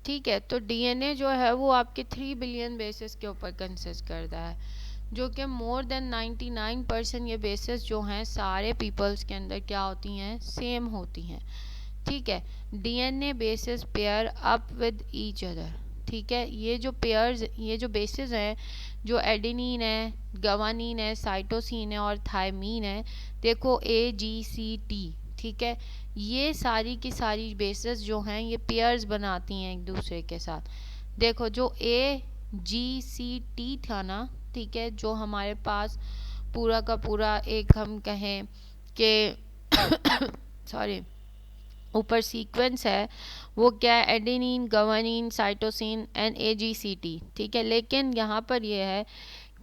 ठीक है, तो डीएनए जो है वो आपके 3 बिलियन बेसिस के ऊपर कंसिस्ट करता है, जो कि मोर देन 99% ये बेसिस जो हैं सारे पीपल्स के अंदर क्या होती हैं, सेम होती हैं। ठीक है, DNA basis pair up with each other. ठीक है, ये जो पेयर्स, ये जो बेसिस हैं, जो एडेनिन है, गवानीन है, साइटोसिन है और थायमीन है, देखो AGCT। ठीक है, ये सारी की सारी बेसिस जो हैं ये पेयर्स बनाती हैं एक दूसरे के साथ। देखो जो AGCT था ना, ठीक है, जो हमारे पास पूरा का पूरा एक हम कहें कि सॉरी ऊपर सीक्वेंस है, वो क्या है, adenine, guanine, cytosine and AGCT। ठीक है, लेकिन यहाँ पर ये है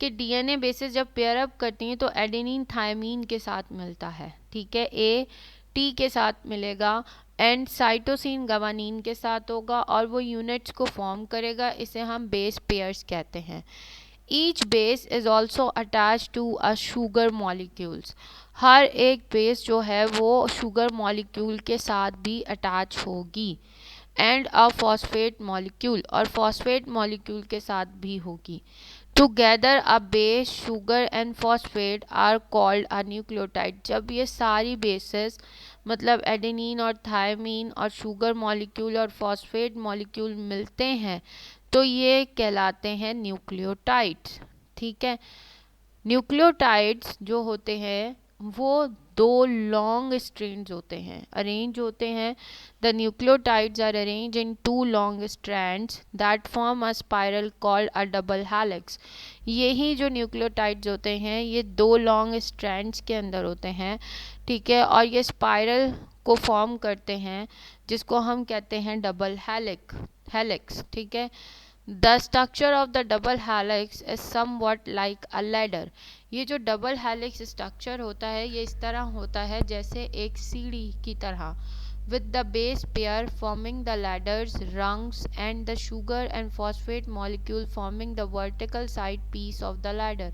कि डीएनए बेसिस जब पेयर अप करती हैं तो एडेनिन थायमीन के साथ मिलता है। ठीक है, AT के साथ मिलेगा एंड साइटोसिन गवानीन के साथ होगा और वो यूनिट्स को फॉर्म करेगा, इसे हम बेस पेयर्स कहते हैं। Each base is also attach to a sugar molecules. हर एक बेस जो है वो शुगर मॉलिक्यूल के साथ भी अटैच होगी एंड अ फॉस्फेट मॉलिक्यूल, और फॉस्फेट मॉलिक्यूल के साथ भी होगी। Together a base, sugar and phosphate are called a nucleotide. जब ये सारी बेसेस मतलब एडेनिन और थायमीन और शुगर मॉलिक्यूल और फॉस्फेट मॉलिक्यूल मिलते हैं तो ये कहलाते हैं न्यूक्लियोटाइड्स। ठीक है, न्यूक्लियोटाइड्स जो होते हैं वो दो लॉन्ग स्ट्रैंड्स होते हैं, अरेंज होते हैं। The nucleotides are arrange in two long strands that form a spiral called a double helix. यही जो न्यूक्लियोटाइड्स होते हैं ये दो लॉन्ग स्ट्रैंड्स के अंदर होते हैं। ठीक है, और ये स्पाइरल को फॉर्म करते हैं जिसको हम कहते हैं डबल हेलिक्स। ठीक है, the structure of the double helix is somewhat like a ladder. ये जो डबल हेलिक्स स्ट्रक्चर होता है ये इस तरह होता है जैसे एक सीढ़ी की तरह, with the base pair forming the ladders, rungs, and the sugar and phosphate molecule forming the vertical side piece of the ladder।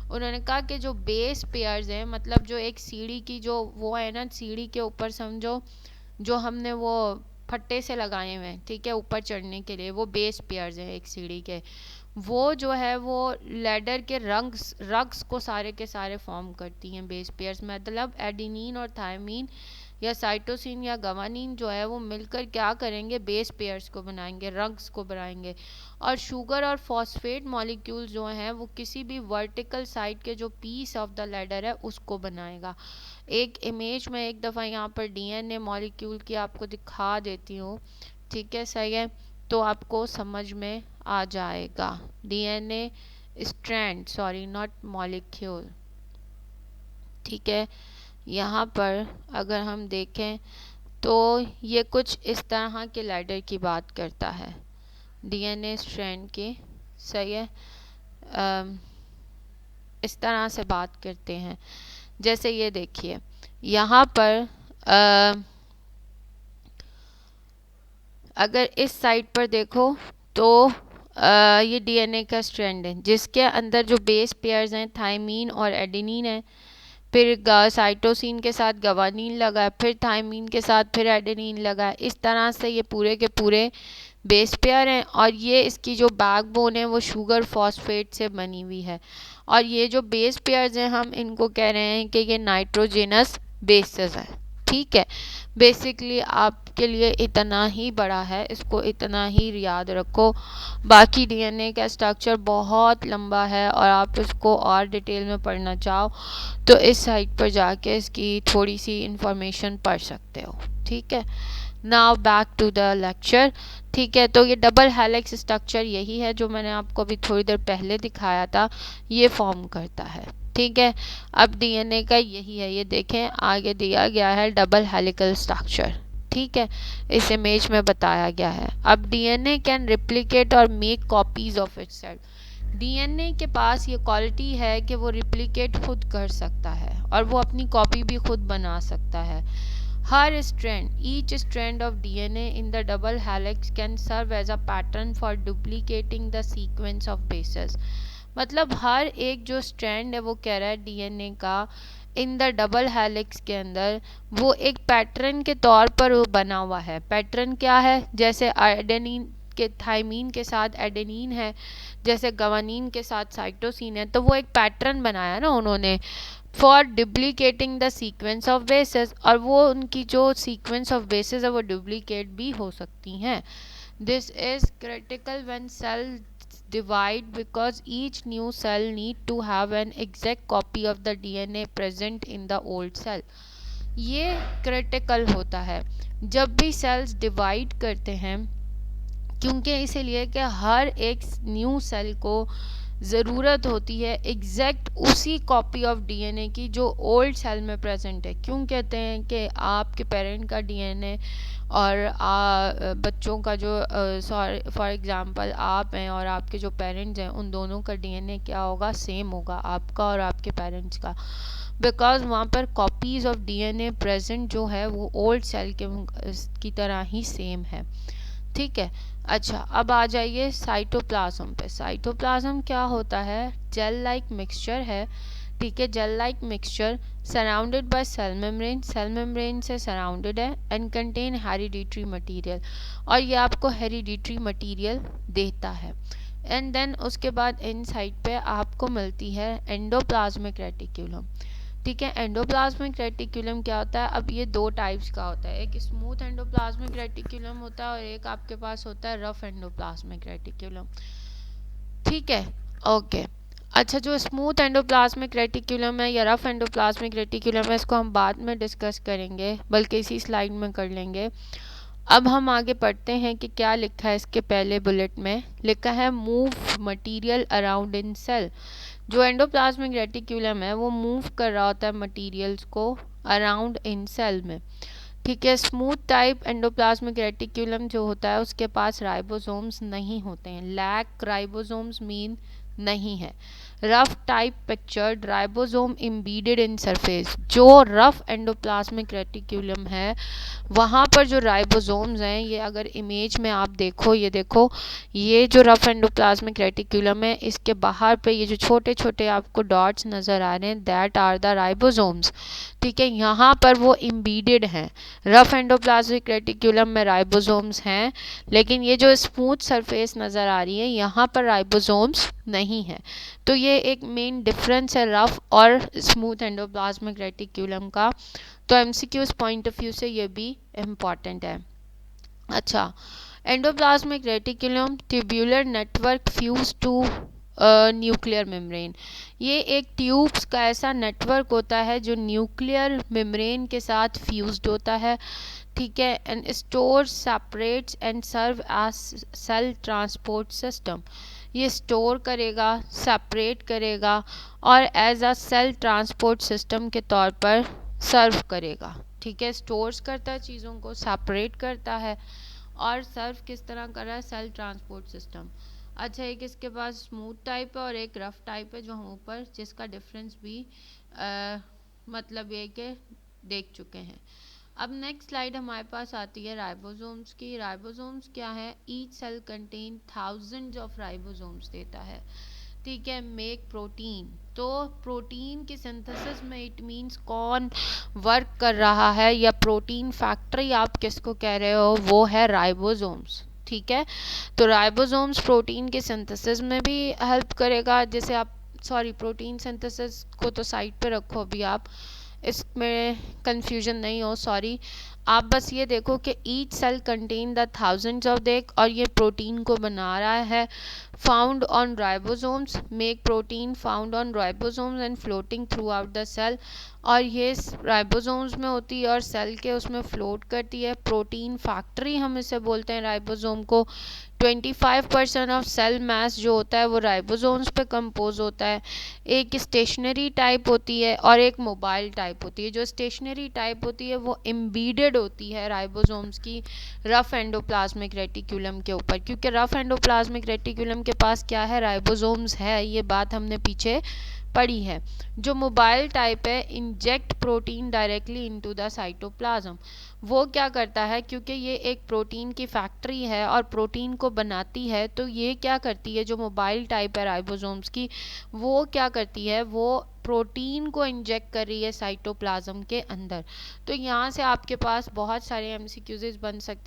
उन्होंने कहा कि जो बेस पेयर्स हैं, मतलब जो एक सीढ़ी की जो वो है ना, सीढ़ी के ऊपर समझो जो हमने वो फट्टे से लगाए हुए हैं, ठीक है, ऊपर चढ़ने के लिए, वो बेस पेयर्स हैं एक सीढ़ी के। वो जो है वो लैडर के रग्स को सारे के सारे फॉर्म करती हैं बेस पेयर्स। मतलब एडेनिन और थायमीन या साइटोसिन या गवानीन जो है वो मिलकर क्या करेंगे, बेस पेयर्स को बनाएंगे, रग्स को बनाएंगे। और शुगर और फॉस्फेट मॉलिक्यूल जो हैं वो किसी भी वर्टिकल साइड के जो पीस ऑफ द लैडर है उसको बनाएगा। एक इमेज में एक दफ़ा यहाँ पर डीएनए मॉलिक्यूल की आपको दिखा देती हूँ। ठीक है, सही है, तो आपको समझ में आ जाएगा। DNA strand, sorry not molecule. ठीक है, यहाँ पर अगर हम देखें तो ये कुछ इस तरह के लैडर की बात करता है, डीएनए स्ट्रैंड की। सही है, इस तरह से बात करते हैं। जैसे ये देखिए यहाँ पर अगर इस साइड पर देखो तो ये डीएनए का स्ट्रैंड है जिसके अंदर जो बेस पेयर्स हैं थायमीन और एडेनिन है, फिर साइटोसिन के साथ गवानीन लगा है, फिर थायमीन के साथ फिर एडेनिन लगा है। इस तरह से ये पूरे के पूरे बेस पेयर हैं और ये इसकी जो बैकबोन है वो शुगर फॉस्फेट से बनी हुई है। और ये जो बेस पेयर्स हैं हम इनको कह रहे हैं कि ये नाइट्रोजेनस बेसेस हैं। ठीक है, बेसिकली आपके लिए इतना ही बड़ा है, इसको इतना ही याद रखो। बाकी डीएनए का स्ट्रक्चर बहुत लंबा है और आप इसको और डिटेल में पढ़ना चाहो तो इस साइट पर जाके इसकी थोड़ी सी इंफॉर्मेशन पढ़ सकते हो। ठीक है, now back to the lecture. ठीक है, तो ये डबल हेलिक्स स्ट्रक्चर यही है जो मैंने आपको अभी थोड़ी देर पहले दिखाया था, ये फॉर्म करता है। ठीक है, अब डीएनए का यही है, ये देखें आगे दिया गया है डबल हेलिकल स्ट्रक्चर। ठीक है, इस इमेज में बताया गया है। अब डीएनए कैन रिप्लिकेट और make copies of itself. DNA के पास ये क्वालिटी है कि वो रिप्लिकेट खुद कर सकता है और वो अपनी कॉपी भी खुद बना सकता है। हर strand, each strand of DNA in the double helix can serve as a pattern for duplicating the sequence of bases। मतलब हर एक जो स्ट्रैंड है वो कह रहा है डीएनए का इन द डबल हेलिक्स के अंदर वो एक पैटर्न के तौर पर वो बना हुआ है। पैटर्न क्या है, जैसे एडेनिन के थायमीन के साथ एडेनिन है, जैसे गवानीन के साथ साइटोसिन है, तो वो एक पैटर्न बनाया ना उन्होंने for duplicating the sequence of basis, और वो उनकी जो सीक्वेंस ऑफ बेसिस है वो डुप्लीकेट भी हो सकती हैं। This is critical when cell divide because each new cell need to have an exact copy of the DNA present in the old cell। ये क्रिटिकल होता है जब भी सेल्स डिवाइड करते हैं, क्योंकि इसीलिए कि हर एक न्यू सेल को ज़रूरत होती है एग्जैक्ट उसी कॉपी ऑफ डीएनए की जो ओल्ड सेल में प्रेजेंट है। क्यों कहते हैं कि आपके पेरेंट का डीएनए और बच्चों का जो फॉर एग्जांपल आप हैं और आपके जो पेरेंट्स हैं उन दोनों का डीएनए क्या होगा, सेम होगा आपका और आपके पेरेंट्स का, बिकॉज वहाँ पर कॉपीज़ ऑफ डीएनए प्रेजेंट जो है वो ओल्ड सेल की तरह ही सेम है। ठीक है, अच्छा अब आ जाइए साइटोप्लाज्म पे। साइटोप्लाज्म क्या होता है, जेल लाइक मिक्सचर है। ठीक है, gel like mixture surrounded by cell membrane, cell membrane से सराउंडेड है, एंड कंटेन हेरिडिटरी मटेरियल, और ये आपको हेरिडिटरी मटेरियल देता है। एंड देन उसके बाद इन साइड पे आपको मिलती है एंडोप्लाज्मिक रेटिक्यूलम। ठीक है, एंडोप्लाज्मिक रेटिक्यूलम क्या होता है, अब ये दो टाइप्स का होता है, एक स्मूथ एंडोप्लाज्मिक रेटिक्यूलम होता है और एक आपके पास होता है रफ एंडोप्लाज्मिक रेटिक्यूलम। ठीक है, ओके। अच्छा, जो स्मूथ एंडोप्लाज्मिक रेटिक्यूलम है या रफ एंडोप्लाज्मिक रेटिक्यूलम है, इसको हम बाद में डिस्कस करेंगे, बल्कि इसी स्लाइड में कर लेंगे। अब हम आगे पढ़ते हैं कि क्या लिखा है इसके पहले बुलेट में, लिखा है move material around in cell. जो एंडोप्लाज्मिक रेटिक्यूलम है वो मूव कर रहा होता है मटेरियल्स को अराउंड इन सेल में। ठीक है, स्मूथ टाइप एंडोप्लाज्मिक रेटिक्यूलम जो होता है उसके पास राइबोसोम्स नहीं होते हैं, लैक राइबोसोम्स मीन नहीं है। Rough type pictured ribosome embedded in surface, जो रफ एंडोप्लाज्मिक रेटिक्यूलम है वहाँ पर जो राइबोसोम्स हैं, ये अगर इमेज में आप देखो, ये देखो, ये जो रफ एंडोप्लाज्मिक रेटिक्यूलम है इसके बाहर पे ये जो छोटे छोटे आपको डॉट्स नज़र आ रहे हैं, दैट आर द राइबोसोम्स। ठीक है, यहाँ पर वो इम्बीडेड हैं, रफ एंडोप्लाज्मिक रेटिक्यूलम में राइबोसोम्स हैं, लेकिन ये जो स्मूथ सरफेस नज़र आ रही है यहाँ पर राइबोसोम्स नहीं है। तो ये एक मेन डिफरेंस है रफ और स्मूथ एंडोप्लाज्मिक रेटिक्यूलम का। तो एमसीक्यूज पॉइंट ऑफ व्यू से ये भी इम्पॉर्टेंट है। अच्छा, endoplasmic reticulum tubular network fuse to nuclear membrane, ये एक ट्यूब्स का ऐसा नेटवर्क होता है जो न्यूक्लियर मेम्ब्रेन के साथ फ्यूज्ड होता है। ठीक है, and store separates and serve as cell transport system, ये स्टोर करेगा, सेपरेट करेगा और as a cell transport system के तौर पर सर्व करेगा। ठीक है, स्टोर्स करता है चीज़ों को, सेपरेट करता है और सर्व किस तरह कर रहा है, सेल ट्रांसपोर्ट सिस्टम। अच्छा, एक इसके पास स्मूथ टाइप है और एक रफ टाइप है जो हम ऊपर जिसका डिफरेंस भी मतलब ये कि देख चुके हैं। अब नेक्स्ट स्लाइड हमारे पास आती है राइबोसोम्स की। राइबोसोम्स क्या है, each cell contain thousands of ribosomes देता है। ठीक है, मेक प्रोटीन, तो प्रोटीन की सिंथेसिस में इट मीन्स कौन वर्क कर रहा है या प्रोटीन फैक्ट्री आप किसको कह रहे हो, वो है राइबोसोम्स। ठीक है, तो राइबोसोम्स प्रोटीन के सिंथेसिस में भी हेल्प करेगा, जैसे आप प्रोटीन सिंथेसिस को तो साइड पे रखो अभी, आप इसमें कंफ्यूजन नहीं हो, आप बस ये देखो कि each cell contain the thousands of देख, और ये प्रोटीन को बना रहा है। Found on ribosomes, make protein found on ribosomes and floating throughout the cell, और ये राइबोसोम्स में होती है और सेल के उसमें फ्लोट करती है। प्रोटीन फैक्ट्री हम इसे बोलते हैं राइबोसोम को। 25% ऑफ सेल मास जो होता है वो राइबोसोम्स पे कंपोज होता है। एक स्टेशनरी टाइप होती है और एक मोबाइल टाइप होती है। जो स्टेशनरी टाइप होती है वो एम्बीडेड होती है राइबोसोम्स की रफ एंडोप्लाज्मिक रेटिक्यूलम के ऊपर, क्योंकि रफ एंडोप्लाज्मिक रेटिक्यूलम के पास क्या है, राइबोसोम्स है, ये बात हमने पीछे पड़ी है। जो मोबाइल टाइप है, inject protein directly into the cytoplasm, वो क्या करता है, क्योंकि ये एक प्रोटीन की फैक्ट्री है और प्रोटीन को बनाती है, तो ये क्या करती है, जो मोबाइल टाइप है राइबोसोम्स की, वो क्या करती है, वो प्रोटीन को इंजेक्ट कर रही है साइटोप्लाज्म के अंदर। तो यहाँ से आपके पास बहुत सारे एमसीक्यूज बन सकते